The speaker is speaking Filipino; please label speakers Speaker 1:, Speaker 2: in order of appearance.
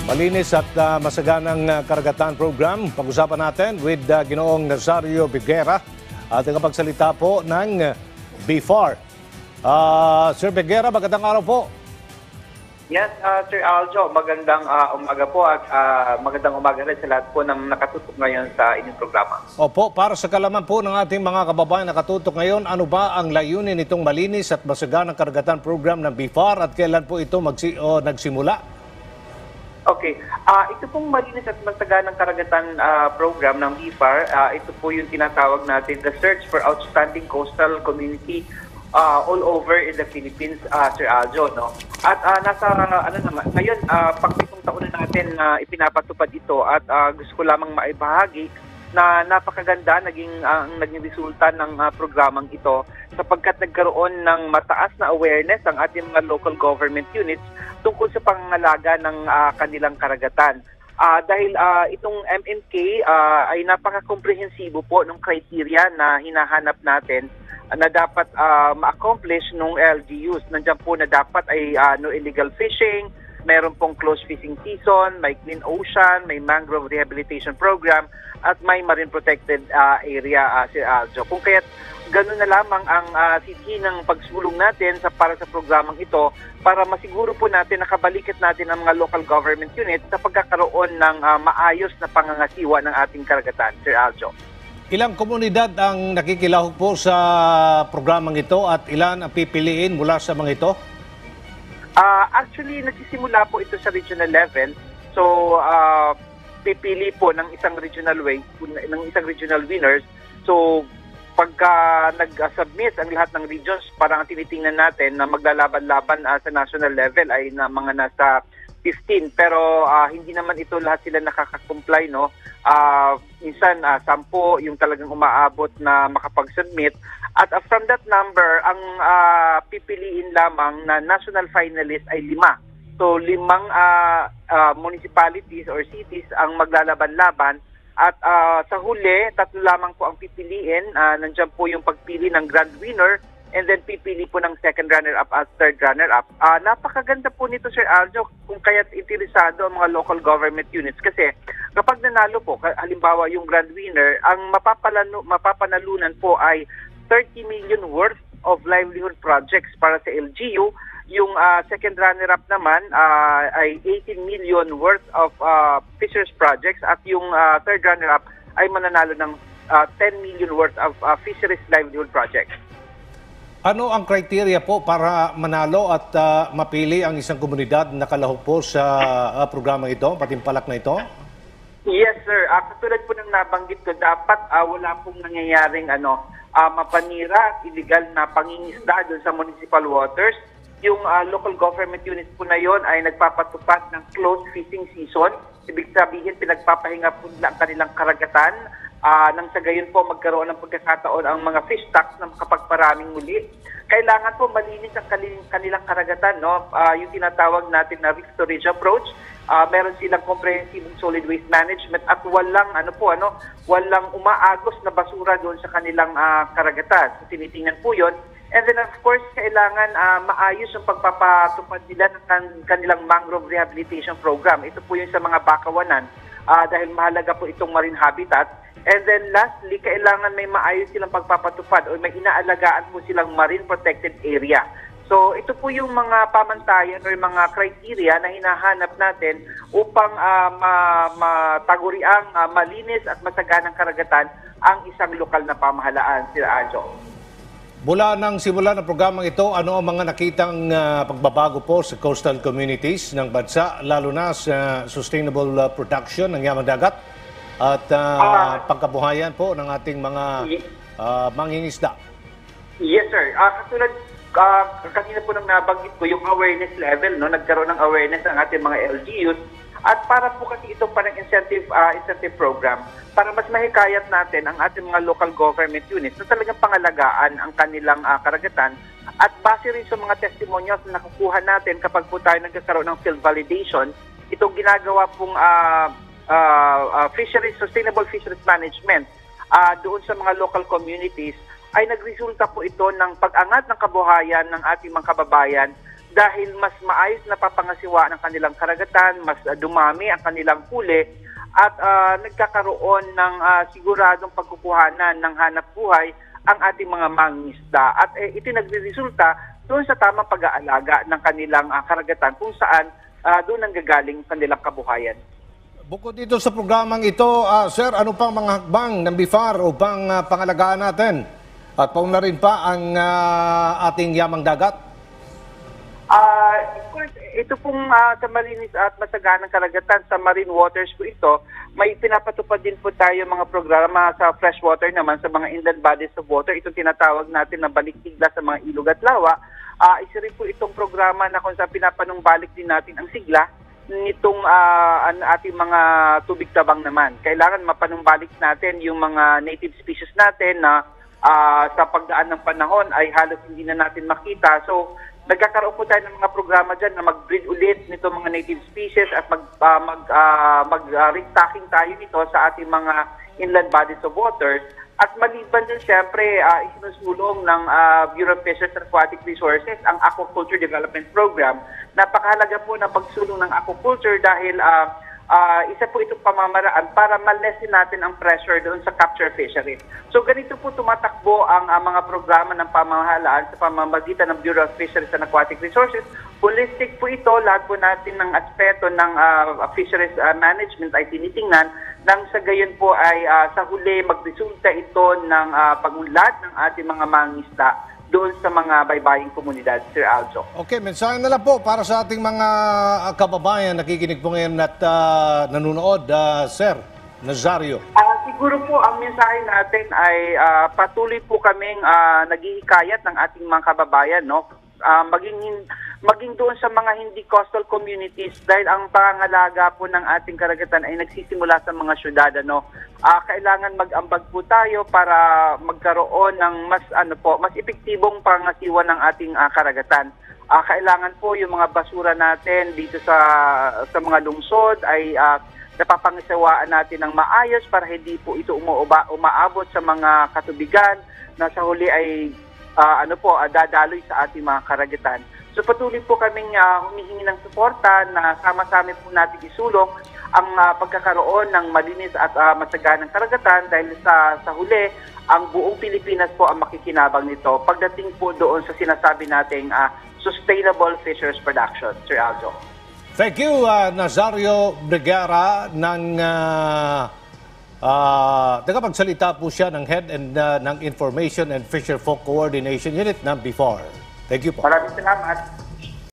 Speaker 1: Malinis at masaganang karagatan program. Pag-usapan natin with Ginoong Nazario Biguera at tagapagsalita po ng BFAR. Sir Biguera, magandang araw po.
Speaker 2: Yes, Sir Aljo, magandang umaga po at magandang umaga rin sa lahat po ng nakatutok ngayon sa inyong programa.
Speaker 1: Opo, para sa kalaman po ng ating mga kababayan nakatutok ngayon, ano ba ang layunin nitong malinis at masaganang karagatan program ng BFAR at kailan po ito nagsimula?
Speaker 2: Okay, ito pong malinis at masaganang karagatan program ng BFAR, ito po yung tinatawag natin the Search for Outstanding Coastal Community all over in the Philippines, Sir Aljo, no? At ngayon, pang-pitong taon na natin ipinapatupad ito at gusto ko lamang maibahagi na napakaganda naging resulta ng programang ito sapagkat nagkaroon ng mataas na awareness ang ating mga local government units tungkol sa pangangalaga ng kanilang karagatan. Dahil itong MNK ay napaka-komprehensibo po ng criteria na hinahanap natin na dapat ma-accomplish ng LGUs. Nandiyan po na dapat ay no illegal fishing, meron pong closed fishing season, may clean ocean, may mangrove rehabilitation program, at may marine protected area, Sir Aljo. Kung kaya't ganun na lamang ang sidhi ng pagsulong natin para sa programang ito para masiguro po natin nakabalikat natin ang mga local government units sa pagkakaroon ng maayos na pangangasiwa ng ating karagatan, Sir Aljo.
Speaker 1: Ilang komunidad ang nakikilahok po sa programang ito at ilan ang pipiliin mula sa mga ito?
Speaker 2: Actually, nagsisimula po ito sa regional level. So, pipili po ng isang regional winners. So, pagka nag-submit ang lahat ng regions, parang tinitingnan natin na maglalaban-laban sa national level ay na mga nasa 15. Pero hindi naman ito lahat sila nakaka-comply, no? Minsan, 10 yung talagang umaabot na makapag-submit. At from that number, ang pipiliin lamang na national finalist ay 5. So, 5 municipalities or cities ang maglalaban-laban. At sa huli, 3 lamang po ang pipiliin. Nandiyan po yung pagpili ng grand winner and then pipili po ng second runner-up at third runner-up. Napakaganda po nito, Sir Aljo, kung kaya't interesado ang mga local government units. Kasi kapag nanalo po, halimbawa yung grand winner, ang mapapanalunan po ay 30 million worth of livelihood projects para sa LGU. Yung second runner-up naman ay 18 million worth of fisheries projects at yung third runner-up ay mananalo ng 10 million worth of fisheries livelihood projects.
Speaker 1: Ano ang criteria po para manalo at mapili ang isang komunidad na kalahok po sa programang ito, patimpalak na ito?
Speaker 2: Yes, sir. Katulad po ng nabanggit ko, dapat wala pong nangyayaring mapanira at illegal na pangingisda doon sa municipal waters. Yung local government units po na yon ay nagpapatupad ng closed fishing season. Ibig sabihin, pinagpapahinga po nila ang kanilang karagatan. Nang sa gayon po magkaroon ng pagkakataon ang mga fish stocks na makapagparaming muli. Kailangan po malinis ang kanilang karagatan, no? Yung tinatawag natin na risk to ridge approach. Meron silang comprehensive solid waste management at walang umaagos na basura doon sa kanilang karagatan. So, tinitingnan po yun. And then of course, kailangan maayos yung pagpapatupad nila ng kanilang mangrove rehabilitation program. Ito po yung sa mga bakawanan dahil mahalaga po itong marine habitat. And then lastly, kailangan may maayos silang pagpapatupad o may inaalagaan po silang marine protected area. So ito po yung mga pamantayan o yung mga criteria na hinahanap natin upang mataguriang malinis at masaganang karagatan ang isang lokal na pamahalaan, Sir Aljo.
Speaker 1: Mula nang simula ng programang ito, ano ang mga nakitang pagbabago po sa coastal communities ng bansa, lalo na sa sustainable production ng yamang dagat at pagkabuhayan po ng ating mga mangingisda?
Speaker 2: Yes, sir. Katulad kanina po nang nabanggit ko, yung awareness level, no? Nagkaroon ng awareness ang ating mga LGUs. At para po kasi ito parang incentive program, para mas mahikayat natin ang ating mga local government units na talagang pangalagaan ang kanilang karagatan. At base rin sa mga testimonyos na nakukuha natin kapag po tayo nagkakaroon ng field validation, itong ginagawa pong sustainable fisheries management doon sa mga local communities, ay nagresulta po ito ng pag-angat ng kabuhayan ng ating mga kababayan dahil mas maayos na papangasiwa ng kanilang karagatan, mas dumami ang kanilang huli at nagkakaroon ng siguradong pagkukuhanan ng hanap buhay ang ating mga mangingisda. At ito nagresulta doon sa tamang pag-aalaga ng kanilang karagatan kung saan doon nanggagaling kanilang kabuhayan.
Speaker 1: Bukod dito sa programang ito, Sir, ano pang mga hakbang ng BIFAR upang pangalagaan natin at paunlarin pa ang ating yamang dagat?
Speaker 2: Of course, ito pong sa malinis at masaganang karagatan, sa marine waters po ito, may pinapatupad din po tayo mga programa sa freshwater naman, sa mga inland bodies of water. Ito tinatawag natin na baliktigla sa mga ilog at lawa. Isa rin po itong programa na kung saan pinapanumbalik din natin ang sigla nitong ating mga tubig tabang naman. Kailangan mapanumbalik natin yung mga native species natin na sa pagdaan ng panahon ay halos hindi na natin makita. So, nagkakaroon po tayo ng mga programa dyan na mag-breed ulit nito mga native species at mag-restocking tayo nito sa ating mga inland bodies of water. At maliban din siyempre, isinusulong ng Bureau of Fisheries and Aquatic Resources ang Aquaculture Development Program. Napakahalaga po ng pagsulong ng aquaculture dahil isa po itong pamamaraan para ma-lessen natin ang pressure doon sa capture fishery. So ganito po tumatakbo ang mga programa ng pamahalaan sa pamamagitan ng Bureau of Fisheries and Aquatic Resources. Holistic po ito, lahat po natin ng aspeto ng fisheries management ay tinitingnan nang sa gayon po ay sa huli magresulta ito ng pagunlad ng ating mga mangingisda doon sa mga baybaying komunidad, Sir Aljo.
Speaker 1: Okay, mensahe na lang po para sa ating mga kababayan nakikinig po ngayon at nanonood, Sir Nazario.
Speaker 2: Siguro po ang mensahe natin ay patuloy po kaming naghihikayat ng ating mga kababayan, no? Maging doon sa mga hindi coastal communities dahil ang pangangalaga po ng ating karagatan ay nagsisimula sa mga syudad, ano. Kailangan mag-ambag po tayo para magkaroon ng mas epektibong pangasiwa ng ating karagatan. Kailangan po yung mga basura natin dito sa mga lungsod ay napapangisawaan natin ng maayos para hindi po ito umaabot sa mga katubigan na sa huli ay dadaloy sa ating mga karagatan. So patuloy po kaming humihingi ng suporta na sama-sama po natin isulong ang pagkakaroon ng malinis at masaganang karagatan dahil sa huli, ang buong Pilipinas po ang makikinabang nito pagdating po doon sa sinasabi nating sustainable fisheries production, Sir Aljo.
Speaker 1: Thank you, Nazario Brigara ng tagapagsalita po siya ng Head and ng Information and Fisher Folk Coordination Unit ng BIFAR. Thank you po.
Speaker 2: Maraming salamat.